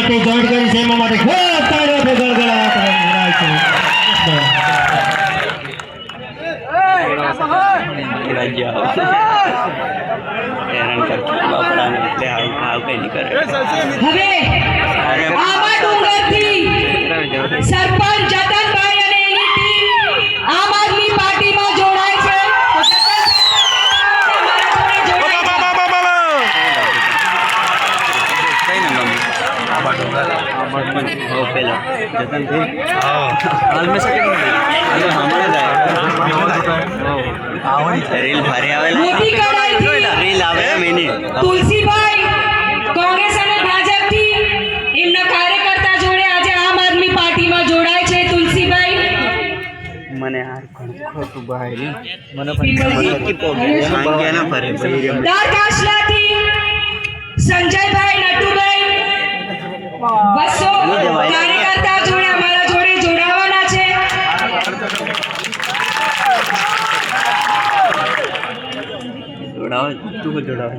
Party join કરી છે એમાં માટે ખૂબ તાળીઓથી ગળગળાટ કરાય છે. હવે આમાં ડુંગરથી સરપંચ જતનભાઈ અને એની ટીમ આમ આદમી પાર્ટીમાં જોડાય છે. તુલસીભાઈ કોંગ્રેસ અને ભાજપથી એમના કાર્યકર્તા જોડે આજે આમ આદમી પાર્ટીમાં જોડાય છે. તુલસીભાઈ મને હાર ખોટું ભાઈ મને દારકાશલાથી સંજયભાઈ નટુભાઈ 200 કાર્યકર્તા જોડે અમારા જોડે જોડાવાના છે. જોડાવ તું જોડાવ